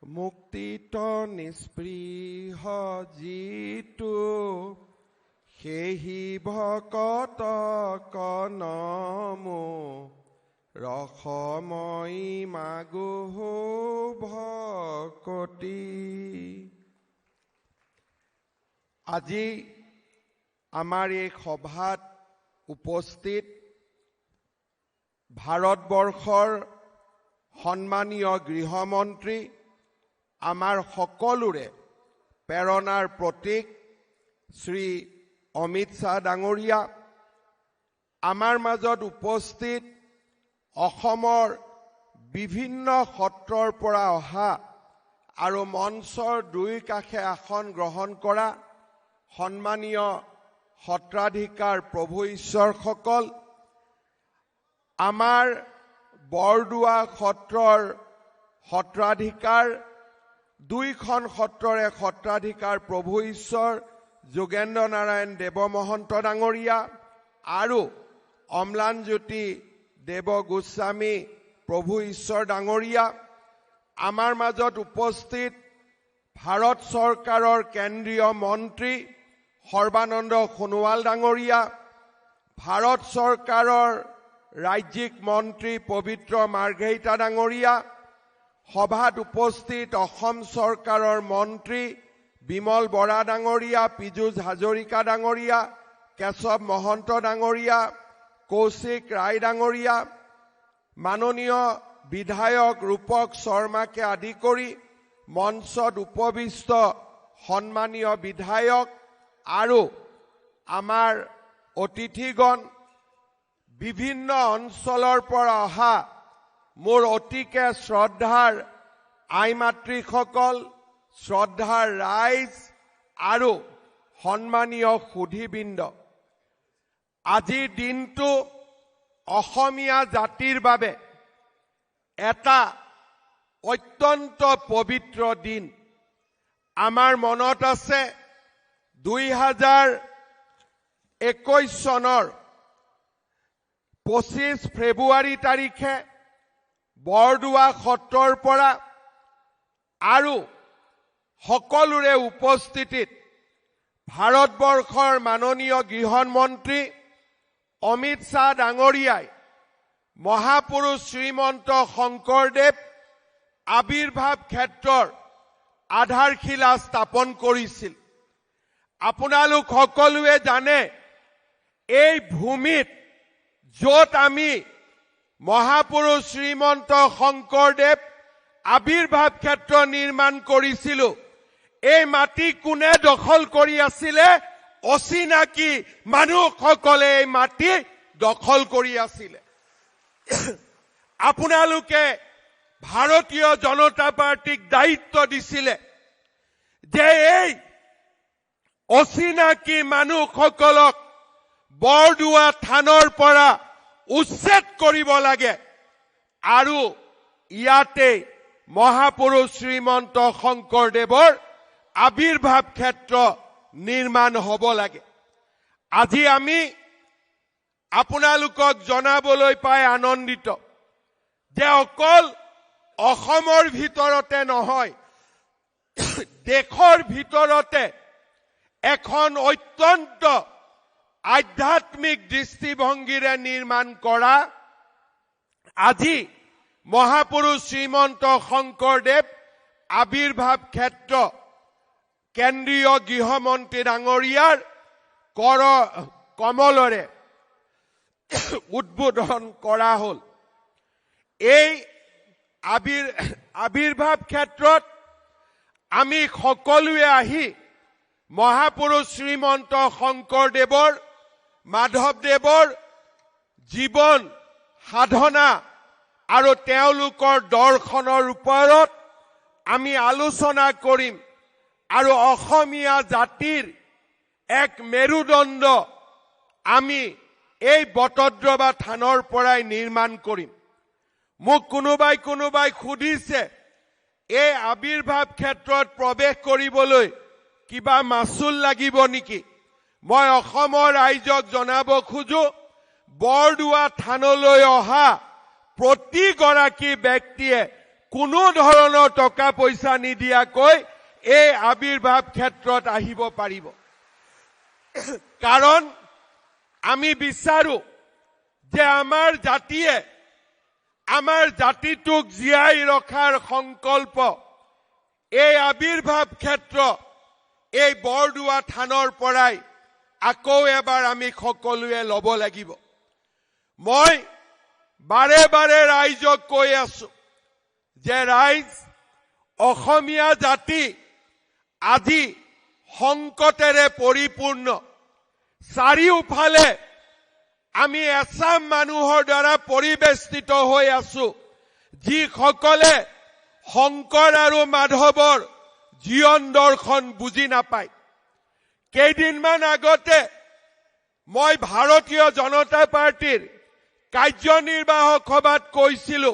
মুক্তিত নিস্পৃহ জিতু সেহি ভকত কনমো ৰসময়ী মাগো ভকতি। আজি আমাৰ এই সভাত উপস্থিত ভাৰতবৰ্ষৰ সন্মানীয় গৃহমন্ত্ৰী, আমাৰ সকলোৰে প্ৰেৰণাৰ প্ৰতীক শ্ৰী অমিত শ্বাহ ডাঙৰীয়া, আমাৰ মাজত উপস্থিত অসমৰ বিভিন্ন সত্ৰৰ পৰা অহা আৰু মঞ্চৰ দুই কাষে আসন গ্ৰহণ কৰা সন্মানীয় সত্ৰাধিকাৰ প্ৰভু ঈশ্বৰসকল, আমাৰ বৰদোৱা সত্ৰৰ সত্ৰাধিকাৰ, দুইখন সত্ৰৰে সত্ৰাধিকাৰ প্ৰভু ঈশ্বৰ যোগেন্দ্ৰ নাৰায়ণ দেৱ মহন্ত ডাঙৰীয়া আৰু অম্লানজ্যোতি দেৱ গোস্বামী প্ৰভু ঈশ্বৰ ডাঙৰীয়া, আমাৰ মাজত উপস্থিত ভাৰত চৰকাৰৰ কেন্দ্ৰীয় মন্ত্ৰী সৰ্বানন্দ সোণোৱাল ডাঙৰীয়া, ভাৰত চৰকাৰৰ ৰাজ্যিক মন্ত্ৰী পবিত্ৰ মাৰ্ঘেৰিটা ডাঙৰীয়া, সভাত উপস্থিত অসম চৰকাৰৰ মন্ত্ৰী বিমল বৰা ডাঙৰীয়া, পীযুষ হাজৰিকা ডাঙৰীয়া, কেশৱ মহন্ত ডাঙৰীয়া, কৌশিক ৰায় ডাঙৰীয়া, মাননীয় বিধায়ক ৰূপক শৰ্মাকে আদি কৰি মঞ্চত উপবিষ্ট সন্মানীয় বিধায়ক আৰু আমাৰ অতিথিগণ, বিভিন্ন অঞ্চলৰ পৰা অহা মোৰ অতিকে শ্ৰদ্ধাৰ আই মাতৃসকল, শ্ৰদ্ধাৰ ৰাইজ আৰু সন্মানীয় সুধীবৃন্দ, আজিৰ দিনটো অসমীয়া জাতিৰ বাবে এটা অত্যন্ত পবিত্ৰ দিন। আমাৰ মনত আছে 2021 চনৰ 25 ফেব্ৰুৱাৰী তাৰিখে বৰদোৱা সত্ৰৰ পৰা আৰু সকলোৰে উপস্থিতিত ভাৰতবৰ্ষৰ মাননীয় গৃহমন্ত্ৰী অমিত শ্বাহ ডাঙৰীয়াই মহাপুৰুষ শ্ৰীমন্ত শংকৰদেৱ আবিৰ্ভাৱ ক্ষেত্ৰৰ আধাৰশিলা স্থাপন কৰিছিল। আপোনালোক সকলোৱে জানে, এই ভূমিত য'ত আমি মহাপুৰুষ শ্ৰীমন্ত শংকৰদেৱ আবিৰ্ভাৱ ক্ষেত্ৰ নিৰ্মাণ কৰিছিলো, এই মাটি কোনে দখল কৰি আছিলে? অচিনাকি মানুহসকলে এই মাটি দখল কৰি আছিলে। আপোনালোকে ভাৰতীয় জনতা পাৰ্টিক দায়িত্ব দিছিলে যে এই অচিনাকি মানুহসকলক বৰদোৱা থানৰ পৰা উচ্ছেদ কৰিব লাগে আৰু ইয়াতে মহাপুৰুষ শ্ৰীমন্ত শংকৰদেৱৰ আবিৰ্ভাৱ ক্ষেত্ৰ নিৰ্মাণ হ'ব লাগে। আজি আমি আপোনালোকক জনাবলৈ পাই আনন্দিত যে অকল অসমৰ ভিতৰতে নহয়, দেশৰ ভিতৰতে এখন অত্যন্ত আধ্যাত্মিক দৃষ্টিভংগীৰে নিৰ্মাণ কৰা আজি মহাপুৰুষ শ্ৰীমন্ত শংকৰদেৱ আবিৰ্ভাৱ ক্ষেত্ৰ কেন্দ্ৰীয় গৃহমন্ত্ৰী ডাঙৰীয়াৰ কমলৰে উদ্বোধন কৰা হ'ল। এই আবিৰ্ভাৱ ক্ষেত্ৰত আমি সকলোৱে আহি মহাপুৰুষ শ্ৰীমন্ত শংকৰদেৱৰ, মাধৱদেৱৰ জীৱন সাধনা আৰু তেওঁলোকৰ দৰ্শনৰ ওপৰত আমি আলোচনা কৰিম আৰু অসমীয়া জাতিৰ এক মেৰুদণ্ড আমি এই বটদ্ৰৱা থানৰ পৰাই নিৰ্মাণ কৰিম। মোক কোনোবাই সুধিছে, এই আবিৰ্ভাৱ ক্ষেত্ৰত প্ৰৱেশ কৰিবলৈ কিবা মাচুল লাগিব নেকি? মই অসমৰ ৰাইজক জনাব খোজো, বৰদোৱা থানলৈ অহা প্ৰতিগৰাকী ব্যক্তিয়ে কোনো ধৰণৰ টকা পইচা নিদিয়াকৈ এই আবিৰ্ভাৱ ক্ষেত্ৰত আহিব পাৰিব। কাৰণ আমি বিচাৰো যে আমাৰ জাতিয়ে আমাৰ জাতিটোক জীয়াই ৰখাৰ সংকল্প এই আবিৰ্ভাৱ ক্ষেত্ৰ এই বৰদোৱা থানৰ পৰাই আকৌ এবাৰ আমি সকলোৱে ল'ব লাগিব। মই বাৰে বাৰে ৰাইজক কৈ আছো যে ৰাইজ, অসমীয়া জাতি আজি সংকটেৰে পৰিপূৰ্ণ। চাৰিওফালে আমি এছাম মানুহৰ দ্বাৰা পৰিবেষ্টিত হৈ আছো, যিসকলে শংকৰ আৰু মাধৱৰ জীৱন দৰ্শন বুজি নাপায়। কেইদিনমান আগতে মই ভাৰতীয় জনতা পাৰ্টিৰ কাৰ্যনিৰ্বাহক সভাত কৈছিলো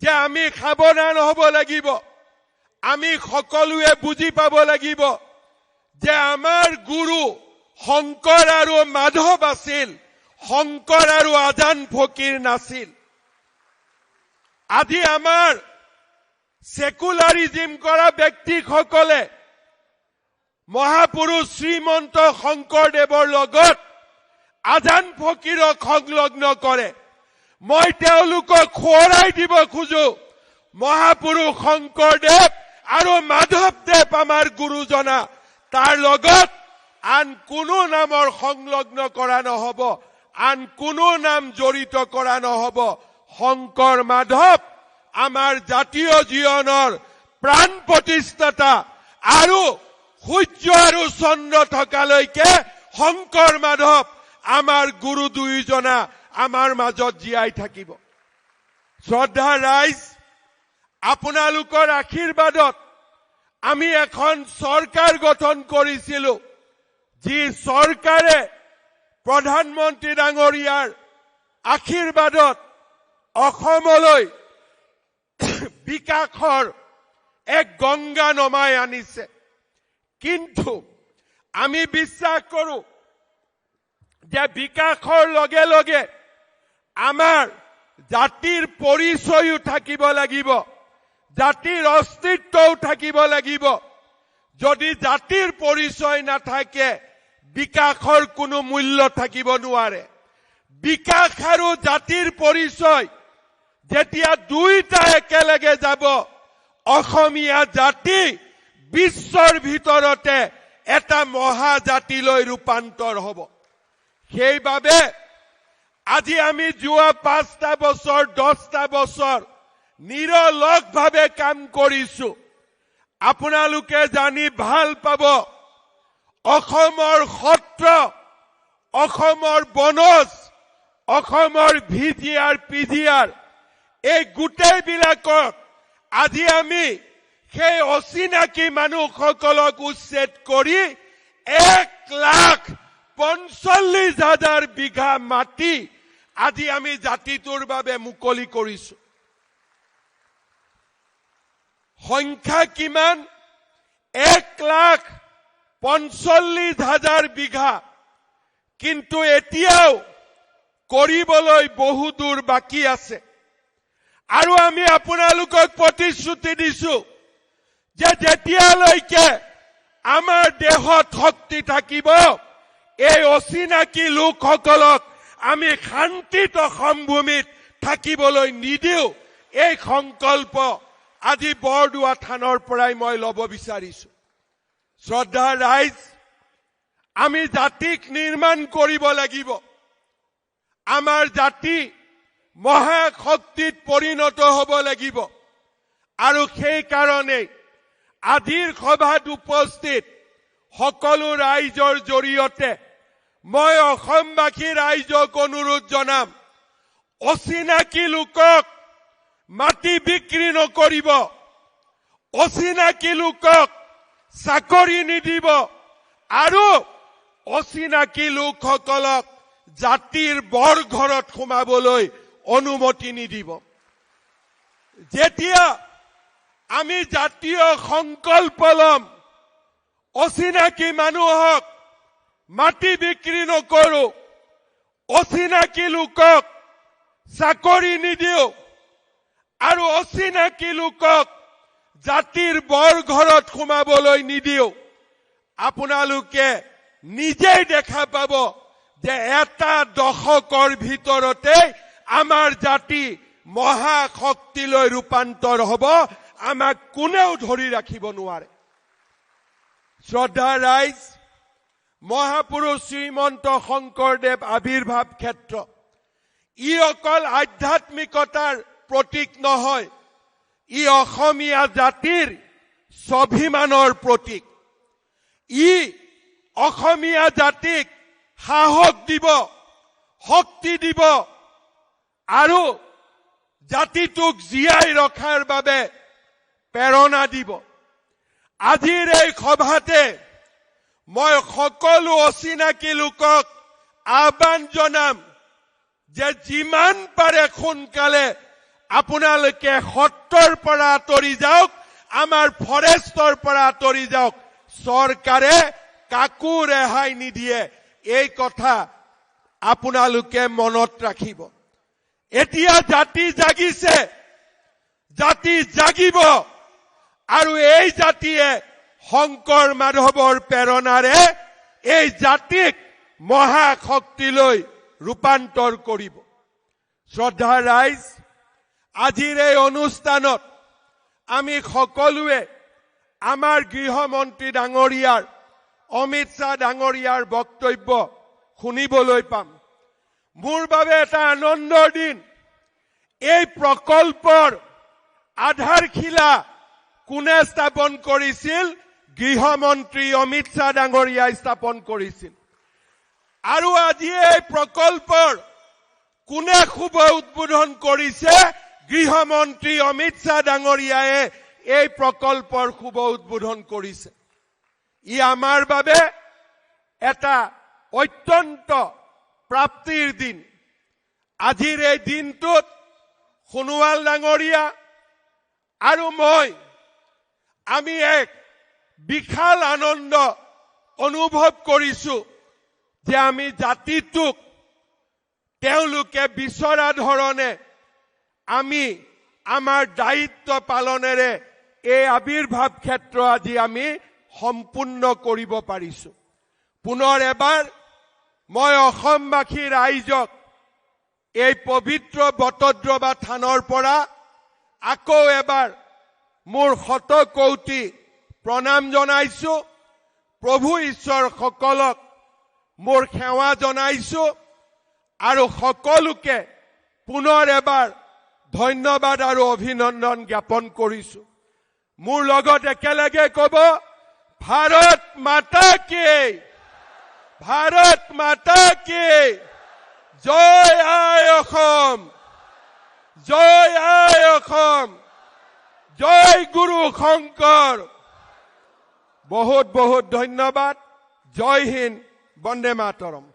যে আমি সাৱধান হ'ব লাগিব, আমি সকলোৱে বুজি পাব লাগিব যে আমাৰ গুৰু শংকৰ আৰু মাধৱ আছিল, শংকৰ আৰু আজান ফকীৰ নাছিল। আজি আমাৰ সেকুলাৰিজম কৰা ব্যক্তিসকলে মহাপুৰুষ শ্ৰীমন্ত শংকৰদেৱৰ লগত আজান ফকীৰক সংলগ্ন কৰে। মই তেওঁলোকক সোঁৱৰাই দিব খোজো, মহাপুৰুষ শংকৰদেৱ আৰু মাধৱদেৱ আমাৰ গুৰুজনা, তাৰ লগত আন কোনো নামৰ সংলগ্ন কৰা নহব, আন কোনো নাম জড়িত কৰা নহব। শংকৰ মাধৱ আমাৰ জাতীয় জীৱনৰ প্ৰাণ প্ৰতিষ্ঠাতা, আৰু সূৰ্য আৰু চন্দ্ৰ থকালৈকে শংকৰ মাধৱ আমাৰ গুৰু দুয়োজনা আমাৰ মাজত জীয়াই থাকিব। শ্ৰদ্ধা ৰাইজ, আপোনালোকৰ আশীৰ্বাদত আমি এখন চৰকাৰ গঠন কৰিছিলো, যি চৰকাৰে প্ৰধানমন্ত্ৰী ডাঙৰীয়াৰ আশীৰ্বাদত অসমলৈ বিকাশৰ এক গংগা নমাই আনিছে। কিন্তু আমি বিশ্বাস কৰো যে বিকাশৰ লগে লগে আমাৰ জাতিৰ পৰিচয়ও থাকিব লাগিব, জাতিৰ অস্তিত্বও থাকিব লাগিব। যদি জাতিৰ পৰিচয় নাথাকে, বিকাশৰ কোনো মূল্য থাকিব নোৱাৰে। বিকাশ আৰু জাতিৰ পৰিচয় যেতিয়া দুইটা একেলগে যাব, অসমীয়া জাতি বিশ্বৰ ভিতৰতে এটা মহাজাতিলৈ ৰূপান্তৰ হ'ব। সেইবাবে আজি আমি যোৱা 5টা বছৰ 10টা বছৰ নিৰলসভাৱে কাম কৰিছো। আপোনালোকে জানি ভাল পাব, অসমৰ সত্ৰ, অসমৰ বনজ, অসমৰ ভিজিআৰ পিজিআৰ, এই গোটেইবিলাকক আজি আমি সেই অচিনাকি মানুহসকলক উচ্ছেদ কৰি 1,45,000 বিঘা মাটি আজি আমি জাতিটোৰ বাবে মুকলি কৰিছো। সংখ্যা কিমান? 1,45,000 বিঘা। কিন্তু এতিয়াও কৰিবলৈ বহু দূৰ বাকী আছে। আৰু আমি আপোনালোকক প্ৰতিশ্ৰুতি দিছো যে যেতিয়ালৈকে আমাৰ দেহত শক্তি থাকিব, এই অচিনাকি লোকসকলক আমি শান্তিত অসম ভূমিত থাকিবলৈ নিদিও। এই সংকল্প আজি বৰদোৱা থানৰ পৰাই মই ল'ব বিচাৰিছো। শ্ৰদ্ধা ৰাইজ, আমি জাতিক নিৰ্মাণ কৰিব লাগিব। আমাৰ জাতি মহাশক্তিত পৰিণত হ'ব লাগিব। আৰু সেই কাৰণে আজিৰ সভাত উপস্থিত সকলো ৰাইজৰ জৰিয়তে মই অসমবাসী ৰাইজক অনুৰোধ জনাম, অচিনাকি লোকক মাটি বিক্ৰী নকৰিব, অচিনাকি লোকক চাকৰি নিদিব, আৰু অচিনাকি লোকসকলক জাতিৰ বৰঘৰত সোমাবলৈ অনুমতি নিদিব। যেতিয়া আমি জাতীয় সংকল্প লম, অচিনাকি মানুহক মাটি বিক্ৰী নকৰো, অচিনাকি লোকক চাকৰি নিদিও, আৰু অচিনাকি লোকক জাতিৰ বৰ ঘৰত সোমাবলৈ নিদিও। আপোনালোকে নিজেই দেখা পাব যে এটা দশকৰ ভিতৰতে আমাৰ জাতি মহাশক্তিলৈ ৰূপান্তৰ হ'ব, আমাক কোনেও ধৰি ৰাখিব নোৱাৰে। শ্ৰদ্ধা ৰাইজ, মহাপুৰুষ শ্ৰীমন্ত শংকৰদেৱ আবিৰ্ভাৱ ক্ষেত্ৰ ই অকল আধ্যাত্মিকতাৰ প্ৰতীক নহয়, ই অসমীয়া জাতিৰ স্বাভিমানৰ প্ৰতীক। ই অসমীয়া জাতিক সাহস দিব, শক্তি দিব আৰু জাতিটোক জীয়াই ৰখাৰ বাবে প্ৰেৰণা দিব। আজিৰ এই সভাতে মই সকলো অচিনাকি লোকক আহ্বান জনাম যে যিমান পাৰে সোনকালে আপোনালোকে সত্ৰৰ পৰা আঁতৰি যাওক, আমাৰ ফৰেষ্টৰ পৰা আঁতৰি যাওক। চৰকাৰে কাকো ৰেহাই নিদিয়ে, এই কথা আপোনালোকে মনত ৰাখিব। এতিয়া জাতি জাগিছে, জাতি জাগিব আৰু এই জাতিয়ে শংকৰ মাধৱৰ প্ৰেৰণাৰে এই জাতিক মহাশক্তিলৈ ৰূপান্তৰ কৰিব। শ্ৰদ্ধা ৰাইজ, আজিৰ এই অনুষ্ঠানত আমি সকলোৱে আমাৰ গৃহমন্ত্ৰী ডাঙৰীয়াৰ অমিত শ্বাহ ডাঙৰীয়াৰ বক্তব্য শুনিবলৈ পাম। মোৰ বাবে এটা আনন্দৰ দিন। এই প্ৰকল্পৰ আধাৰশিলা কোনে স্থাপন কৰিছিল? গৃহমন্ত্ৰী অমিত শ্বাহ ডাঙৰীয়াই স্থাপন কৰিছিল। আৰু আজি এই প্ৰকল্পৰ কোনে শুভ উদ্বোধন কৰিছে? গৃহমন্ত্ৰী অমিত শ্বাহ ডাঙৰীয়াই এই প্ৰকল্পৰ শুভ উদ্বোধন কৰিছে। ই আমাৰ বাবে এটা অত্যন্ত প্ৰাপ্তিৰ দিন। আজিৰ এই দিনটোত সোণোৱাল ডাঙৰীয়া আৰু আমি এক বিশাল আনন্দ অনুভৱ কৰিছো যে আমি জাতিটোক তেওঁলোকে বিচৰা ধৰণে আমি আমাৰ দায়িত্ব পালনেৰে এই আবিৰ্ভাৱ ক্ষেত্ৰ আজি আমি সম্পূৰ্ণ কৰিব পাৰিছো। পুনৰ এবাৰ মই অসমবাসী ৰাইজক এই পবিত্ৰ বটদ্ৰৱা থানৰ পৰা আকৌ এবাৰ মোৰ শতকৌটি প্ৰণাম জনাইছো। প্ৰভু ঈশ্বৰ সকলক মোৰ সেৱা জনাইছো আৰু সকলোকে পুনৰ এবাৰ ধন্যবাদ আৰু অভিনন্দন জ্ঞাপন কৰিছো। মোৰ লগত একেলগে ক'ব, ভাৰত মাতা কি, ভাৰত মাতা কি, জয় আই অসম, জয় আই অসম, জয় গুৰু শংকৰ। বহুত বহুত ধন্যবাদ। জয় হিন্দ, বন্দে মাতৰম।